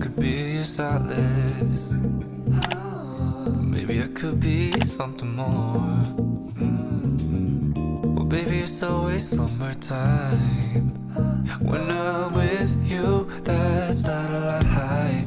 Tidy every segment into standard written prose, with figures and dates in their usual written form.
could be silence. Maybe I could be something more. Well, baby, it's always summertime. When I'm with you, that's not a lie.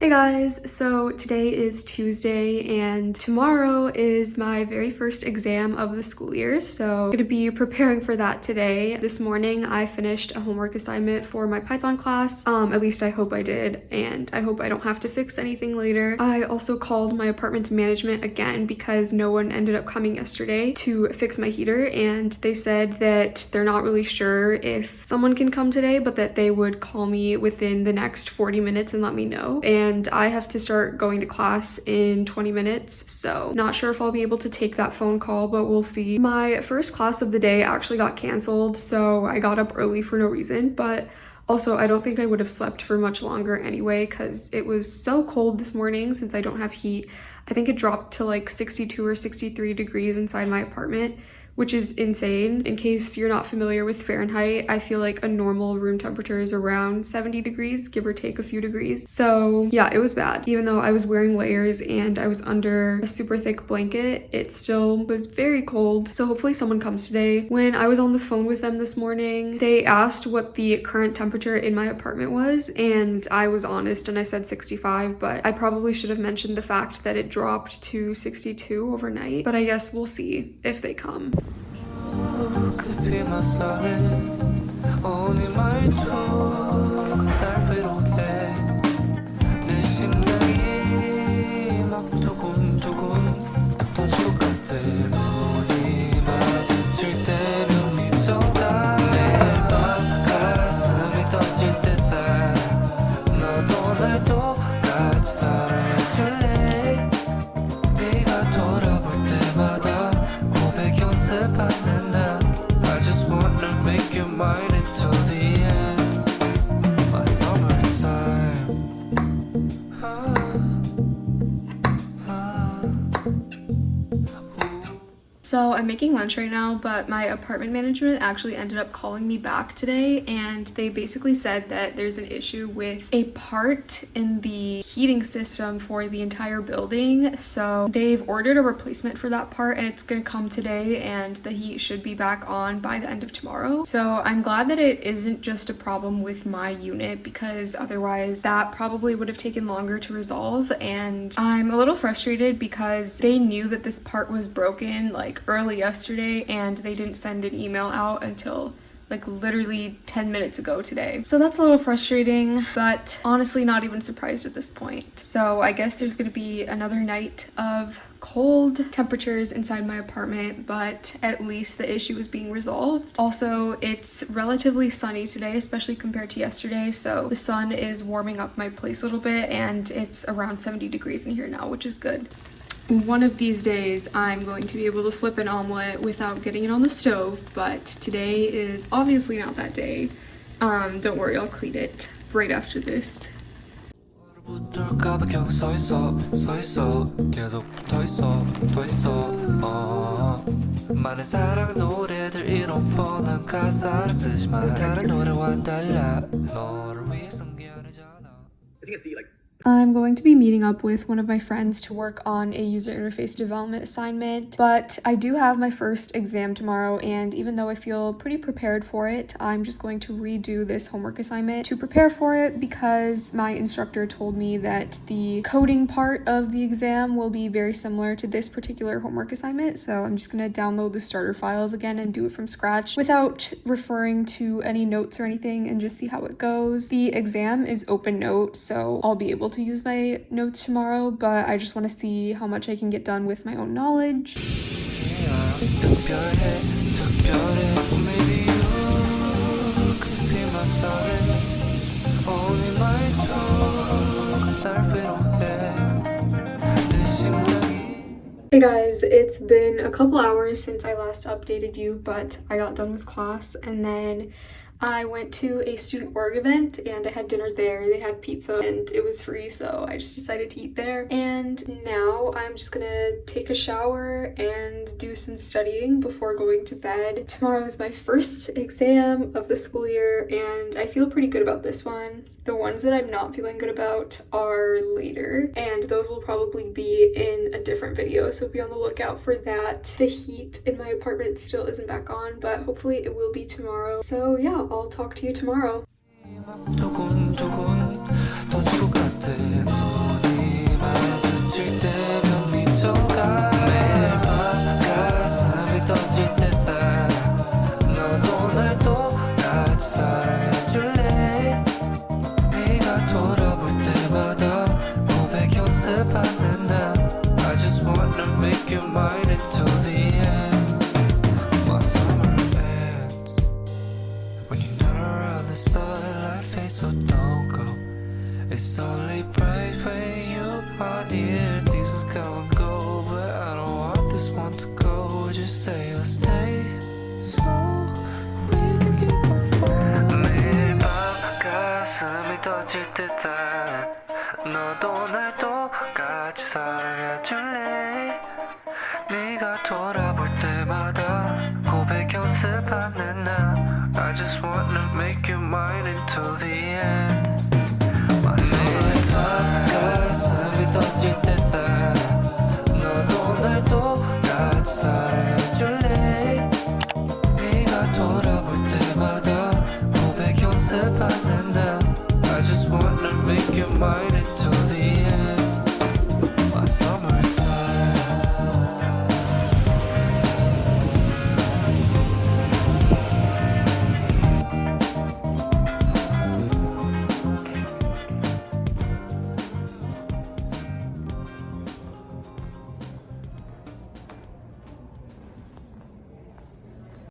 Hey guys, so today is Tuesday and tomorrow is my very first exam of the school year, so I'm going to be preparing for that today. This morning I finished a homework assignment for my Python class, at least I hope I did, and I hope I don't have to fix anything later. I also called my apartment management again because no one ended up coming yesterday to fix my heater, and they said that they're not really sure if someone can come today, but that they would call me within the next 40 minutes and let me know. And I have to start going to class in 20 minutes, so not sure if I'll be able to take that phone call, but we'll see. My first class of the day actually got canceled, so I got up early for no reason, but also I don't think I would have slept for much longer anyway because it was so cold this morning since I don't have heat. I think it dropped to like 62 or 63 degrees inside my apartment, which is insane. In case you're not familiar with Fahrenheit, I feel like a normal room temperature is around 70 degrees, give or take a few degrees. So yeah, it was bad. Even though I was wearing layers and I was under a super thick blanket, it still was very cold. So hopefully someone comes today. When I was on the phone with them this morning, they asked what the current temperature in my apartment was, and I was honest and I said 65, but I probably should have mentioned the fact that it dropped to 62 overnight, but I guess we'll see if they come. Could be my silence. Only my talk 날 외로워해. 내 심장이 막 두근두근 터질 것 같아. 눈이 마주칠 때면 미쳐가. 매일 밤 가슴이 터질 때다. 너도 날 똑같이 사랑해줄래? 네가 돌아볼 때마다 고백 연습하는 I just wanna make you mine until the end. My summertime. So I'm making lunch right now, but my apartment management actually ended up calling me back today, and they basically said that there's an issue with a part in the heating system for the entire building. So they've ordered a replacement for that part and it's gonna come today, and the heat should be back on by the end of tomorrow. So I'm glad that it isn't just a problem with my unit, because otherwise that probably would have taken longer to resolve. And I'm a little frustrated because they knew that this part was broken like early yesterday and they didn't send an email out until like literally 10 minutes ago today. So that's a little frustrating, but honestly not even surprised at this point. So I guess there's gonna be another night of cold temperatures inside my apartment, but at least the issue is being resolved. Also, it's relatively sunny today, especially compared to yesterday, so the sun is warming up my place a little bit, and it's around 70 degrees in here now, which is good. One of these days I'm going to be able to flip an omelet without getting it on the stove, but today is obviously not that day. Don't worry, I'll clean it right after this. 붙을까봐 그냥 서 있어 계속 더 있어 많은 사랑 노래들 이런 뻔한 가사를 쓰지만 다른 노래와는 달라 너를 위해 쓴 게 아니잖아. I'm going to be meeting up with one of my friends to work on a user interface development assignment, but I do have my first exam tomorrow, and even though I feel pretty prepared for it, I'm just going to redo this homework assignment to prepare for it because my instructor told me that the coding part of the exam will be very similar to this particular homework assignment, so I'm just going to download the starter files again and do it from scratch without referring to any notes or anything and just see how it goes. The exam is open note, so I'll be able to use my notes tomorrow, but I just want to see how much I can get done with my own knowledge. Hey guys, it's been a couple hours since I last updated you, but I got done with class and then I went to a student org event and I had dinner there. They had pizza and it was free, so I just decided to eat there. And now I'm just gonna take a shower and do some studying before going to bed. Tomorrow is my first exam of the school year and I feel pretty good about this one. The ones that I'm not feeling good about are later, and those will probably be in a different video, so be on the lookout for that. The heat in my apartment still isn't back on, but hopefully it will be tomorrow. So yeah, I'll talk to you tomorrow. I just wanna make you mine until the end. My summer ends when you're not around. The sunlight fades, so don't go. It's only bright when you are near. Seasons come and go, but I don't want this one to go. Just say you'll stay, so we can keep on falling. 매일 밤 가슴이 터질 듯한 너도 날 똑같이 사랑해줄래? 네가 돌아볼 때마다 고백 연습하는 나 I just wanna make you mine until the end. 매일 밤 가슴이 터질 듯한 너도 날 똑같이 사랑해줄래? 네가 돌아볼 때마다 고백 연습하는 나 I just wanna make you mine until the end. My summertime.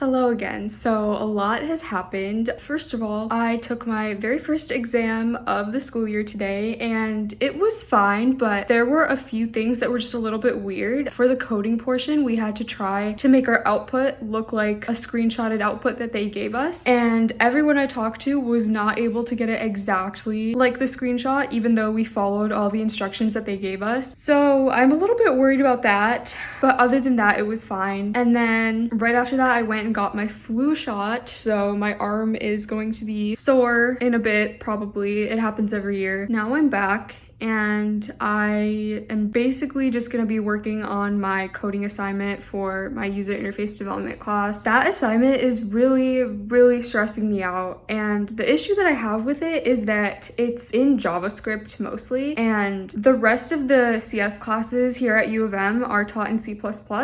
Hello again. So a lot has happened. First of all, I took my very first exam of the school year today and it was fine, but there were a few things that were just a little bit weird. For the coding portion, we had to try to make our output look like a screenshotted output that they gave us, and everyone I talked to was not able to get it exactly like the screenshot, even though we followed all the instructions that they gave us. So I'm a little bit worried about that, but other than that, it was fine. And then right after that, I went and got my flu shot, so my arm is going to be sore in a bit, probably. It happens every year. Now I'm back and I am basically just going to be working on my coding assignment for my user interface development class. That assignment is really stressing me out, and the issue that I have with it is that it's in JavaScript mostly, and the rest of the CS classes here at U of M are taught in C++,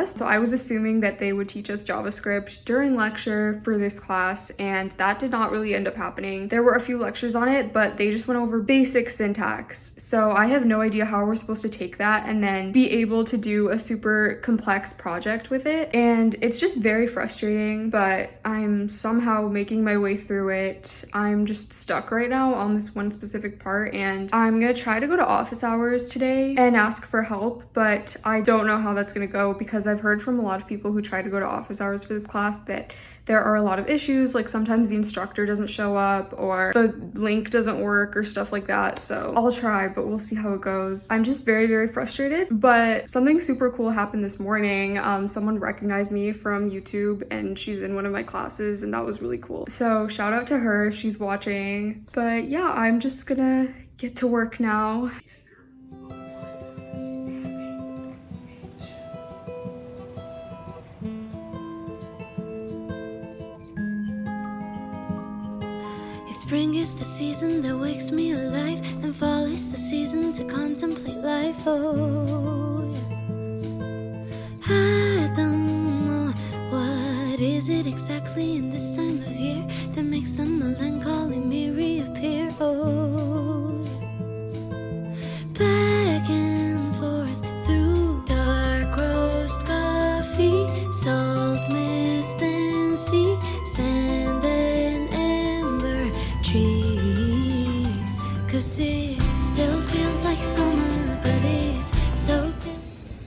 so I was assuming that they would teach us JavaScript during lecture for this class, and that did not really end up happening. There were a few lectures on it, but they just went over basic syntax, so I have no idea how we're supposed to take that and then be able to do a super complex project with it. And it's just very frustrating, but I'm somehow making my way through it. I'm just stuck right now on this one specific part, and I'm gonna try to go to office hours today and ask for help, but I don't know how that's gonna go because I've heard from a lot of people who try to go to office hours for this class that there are a lot of issues, like sometimes the instructor doesn't show up or the link doesn't work or stuff like that. So I'll try, but we'll see how it goes. I'm just very frustrated, but something super cool happened this morning. Someone recognized me from YouTube and she's in one of my classes, and that was really cool. So shout out to her if she's watching. But yeah, I'm just gonna get to work now. If spring is the season that wakes me alive, then fall is the season to contemplate life. Oh, yeah. I don't know what is it exactly in this time of year that makes the melancholy me reappear. Oh, yeah. Back and forth through dark roast coffee, salt, mist, and sea, sand and ember trees. 'Cause it still feels like summer, but it's soaked in.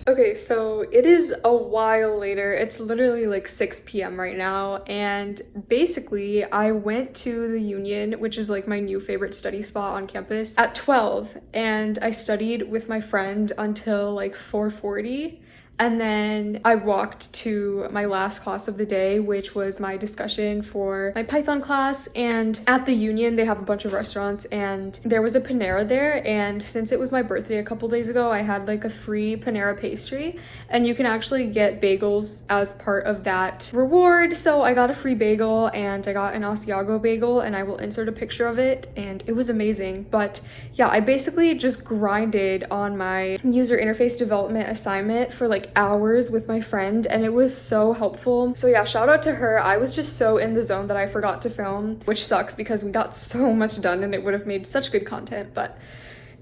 Okay, Okay, so it is a while later. It's literally like 6 p.m. right now, and basically I went to the Union, which is like my new favorite study spot on campus, at 12, and I studied with my friend until like 4:40. And then I walked to my last class of the day, which was my discussion for my Python class. And at the Union, they have a bunch of restaurants, and there was a Panera there. And since it was my birthday a couple days ago, I had like a free Panera pastry, and you can actually get bagels as part of that reward. So I got a free bagel, and I got an Asiago bagel, and I will insert a picture of it, and it was amazing. But yeah, I basically just grinded on my user interface development assignment for like hours with my friend, and it was so helpful. So yeah, shout out to her. I was just so in the zone that I forgot to film, which sucks because we got so much done and it would have made such good content, but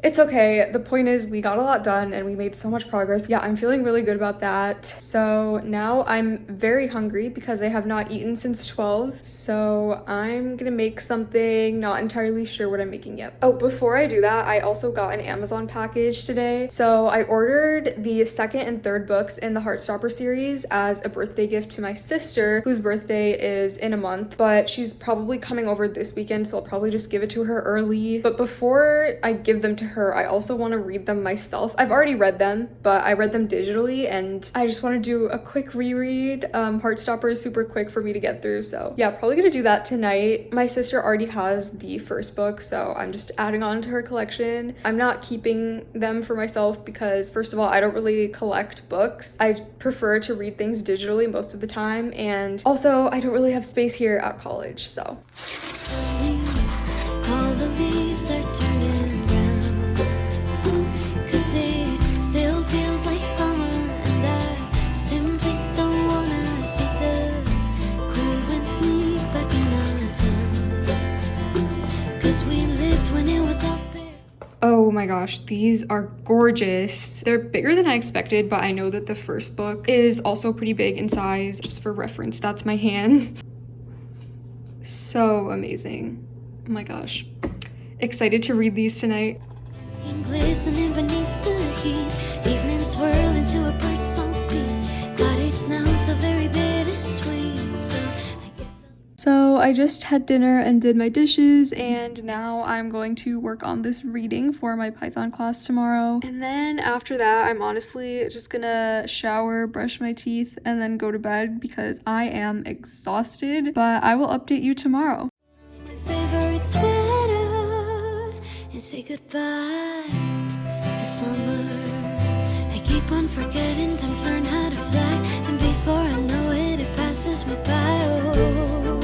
it's okay. The point is we got a lot done and we made so much progress. Yeah, I'm feeling really good about that. So now I'm very hungry because I have not eaten since 12. So I'm gonna make something, not entirely sure what I'm making yet. Oh, before I do that, I also got an Amazon package today. So I ordered the second and third books in the Heartstopper series as a birthday gift to my sister, whose birthday is in a month, but she's probably coming over this weekend, so I'll probably just give it to her early. But before I give them to her, I also want to read them myself. I've already read them, but I read them digitally, and I just want to do a quick reread. Heartstopper is super quick for me to get through, so yeah, probably gonna do that tonight. My sister already has the first book, so I'm just adding on to her collection. I'm not keeping them for myself because, first of all, I don't really collect books. I prefer to read things digitally most of the time, and also I don't really have space here at college, so. All the leaves they're turning brown, 'cause it still feels like summer, and I simply don't wanna see the cold wind sneak back in our town, 'cause we lived when it was up there. Oh my gosh, these are gorgeous. They're bigger than I expected, but I know that the first book is also pretty big in size. Just for reference, that's my hand. So amazing. Oh my gosh. Excited to read these tonight. Skin glistening beneath the heat, evening swirl into a birdsong beat, but it's now so very bittersweet, so I guess So I just had dinner and did my dishes, and now I'm going to work on this reading for my Python class tomorrow. And then after that, I'm honestly just gonna shower, brush my teeth, and then go to bed because I am exhausted, but I will update you tomorrow. my favorite sweater and say goodbye to summer. I keep on forgetting, times learn how to fly, and before I know it, it passes me by. Oh,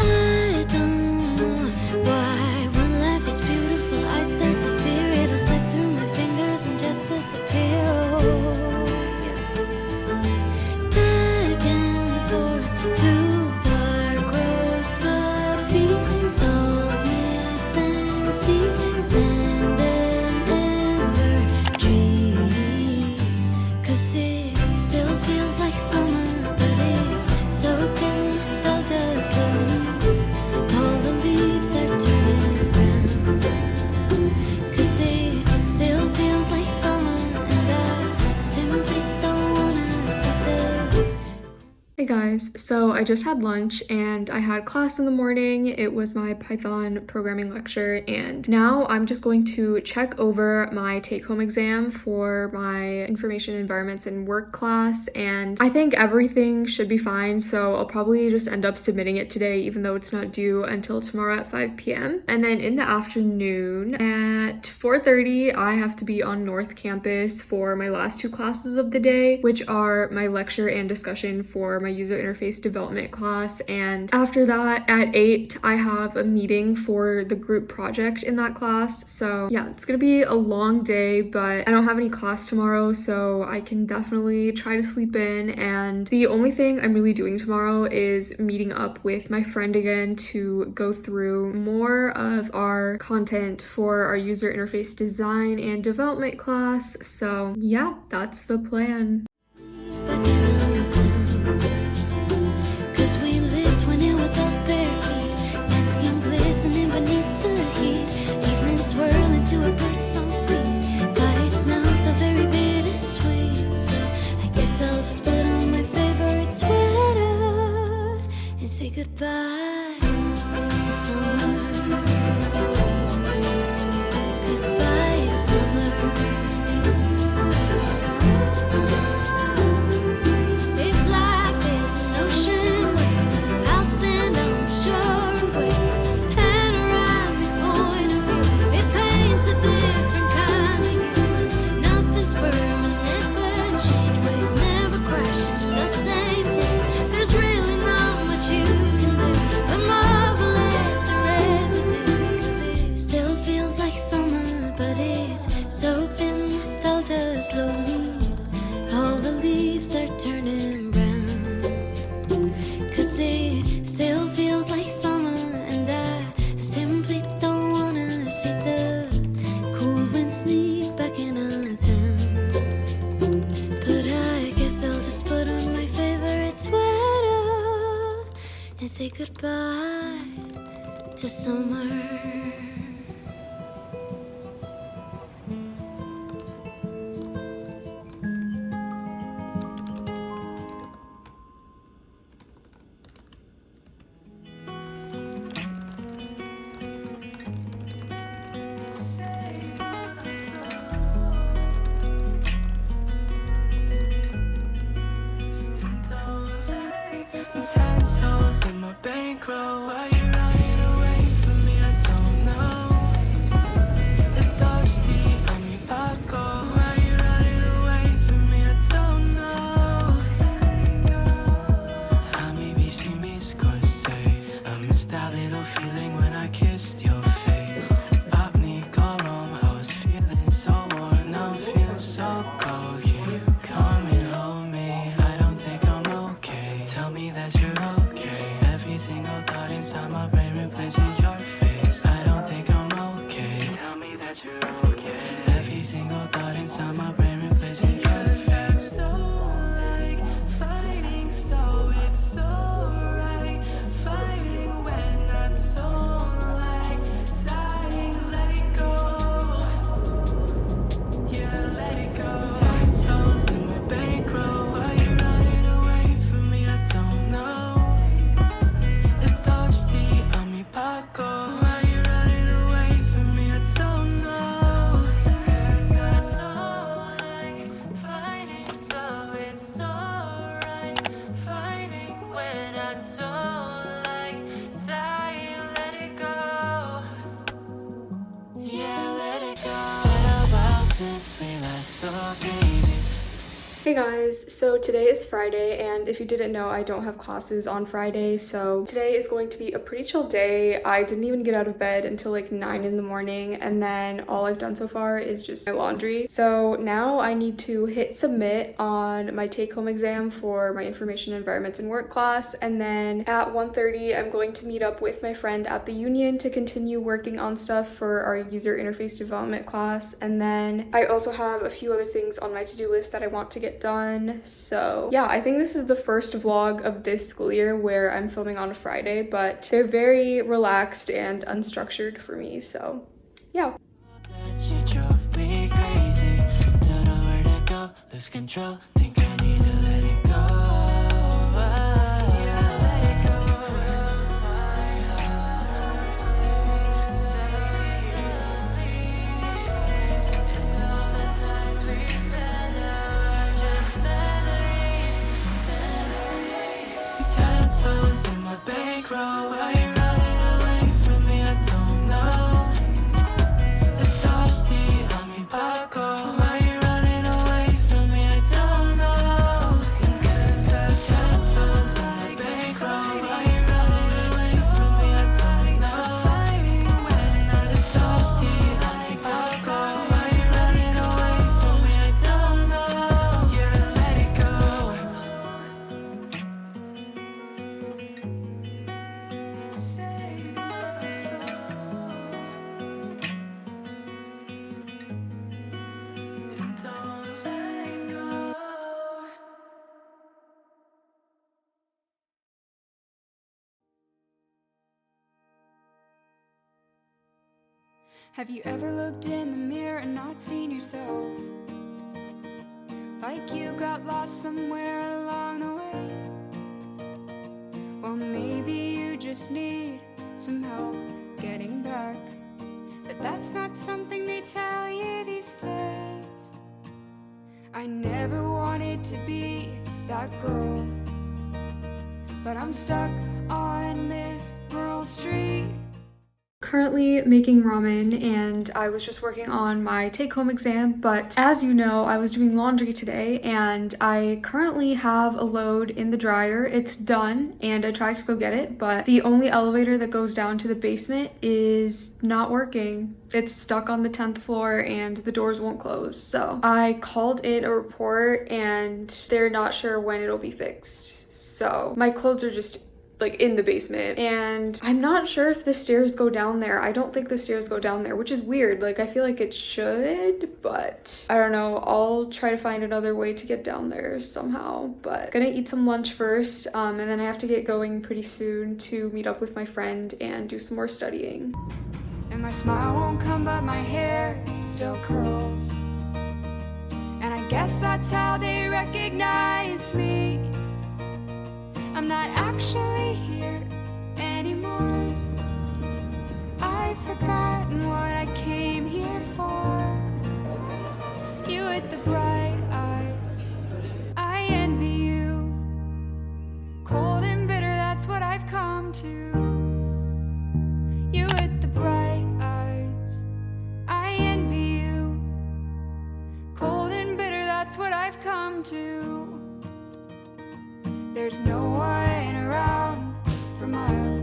I don't know why when life is beautiful, I start to fear it'll slip through my fingers and just disappear. Oh, yeah. Back and forth through dark roast coffee, salt, mist, and sea, sand and amber trees. 'Cause it still feels like summer, but it's soaked in nostalgia slowly. All the leaves they're turning brown, 'cause it still feels like summer, and I simply don't wanna see the. Hey guys, so I just had lunch and I had class in the morning. It was my Python programming lecture, and now I'm just going to check over my take-home exam for my information environments and work class, and I think everything should be fine, so I'll probably just end up submitting it today even though it's not due until tomorrow at 5 p.m. And then in the afternoon at 4:30, I have to be on North Campus for my last two classes of the day, which are my lecture and discussion for my user interface development class. And after that at 8, I have a meeting for the group project in that class. So yeah, it's gonna be a long day, but I don't have any class tomorrow, so I can definitely try to sleep in. And the only thing I'm really doing tomorrow is meeting up with my friend again to go through more of our content for our user interface design and development class. So yeah, that's the plan. Back in our town, 'cause we lived when it was all bare feet, tan skin glistening beneath the heat, evening swirl into a birdsong beat, but it's now so very bittersweet. and say goodbye to summer. Goodbye to summer. If life is an ocean wave, I'll stand on the shore and wait. Panoramic point of view, it paints a different kind of you. Nothing's permanent but change. Waves never crash in the same place. There's really not much you can do, but marvel at the residue. 'Cause it still feels like summer, but it's soaked in nostalgia slowly. All the leaves are turning brown. 'Cause it still feels like summer, and I simply don't wanna see the cool wind sneak back in our town. But I guess I'll just put on my favorite sweater and say goodbye to summer. Ten toes in my bankroll. Why you running away from me? I don't know. The thirsty on me Paco. Why you running away from me? I don't know. I maybe see me say I missed that little feeling when I kissed your face. Apni korom, I was feeling so warm. Now I'm feeling so cold. Can you come and hold me? I don't think I'm okay. Tell me that you're okay. Every single thought inside my brain replacing your face. I don't think I'm okay. Tell me that you're okay. Every single thought inside my brain replacing your face. I don't like fighting, so it's alright. Fighting when I don't like dying. Let it go. Yeah, let it go. 10 toes in my bankroll. Why you running away from me? I don't know. The thirsty on me Paco. Why you running away from me? I don't know. 'Cause I don't like fighting, so it's alright. Fighting when I don't like dying. Let it go. Yeah, let it go. It's been a while since we last spoke, baby. Hey guys, so today is Friday, and if you didn't know, I don't have classes on Friday, so today is going to be a pretty chill day. I didn't even get out of bed until like 9 in the morning, and then all I've done so far is just my laundry. So now I need to hit submit on my take-home exam for my information environments and work class, and then at 1:30 I'm going to meet up with my friend at the union to continue working on stuff for our user interface development class, and then I also have a few other things on my to-do list that I want to get done. So yeah, I think this is the first vlog of this school year where I'm filming on a Friday, but they're very relaxed and unstructured for me, so yeah. That you drove me crazy. Don't know where to go, lose control. Think I need to let it go. Yeah, let it go. My heart so easily. And all the times we spend are just memories. 10 toes in my bankroll. Why you running away from me? I don't know. The thirsty on me Paco. Why you running away from me? I don't know. 'Cause I've 10 toes in my bankroll. Why you running away from me? I don't know. Fighting when I'm thirsty on me Paco. Why you running away from me? I don't know. Yeah, let it go. Save my soul. And don't let go. Have you ever looked in the mirror and not seen yourself? Like you got lost somewhere along the way? Well, maybe just need some help getting back. But that's not something they tell you these days. I never wanted to be that girl, but I'm stuck on this rural street. Currently making ramen, and I was just working on my take-home exam, but as you know, I was doing laundry today and I currently have a load in the dryer. It's done and I tried to go get it, but the only elevator that goes down to the basement is not working. It's stuck on the 10th floor and the doors won't close. So I called in a report and they're not sure when it'll be fixed. So my clothes are just like in the basement and I'm not sure if the stairs go down there. I don't think the stairs go down there, which is weird. Like I feel like it should, but I don't know. I'll try to find another way to get down there somehow, but gonna eat some lunch first and then I have to get going pretty soon to meet up with my friend and do some more studying. And my smile won't come, but my hair still curls. And I guess that's how they recognize me. I'm not actually here anymore. I've forgotten what I came here for. You with the bright eyes, I envy you. Cold and bitter, that's what I've come to. You with the bright eyes, I envy you. Cold and bitter, that's what I've come to. There's no one around for miles.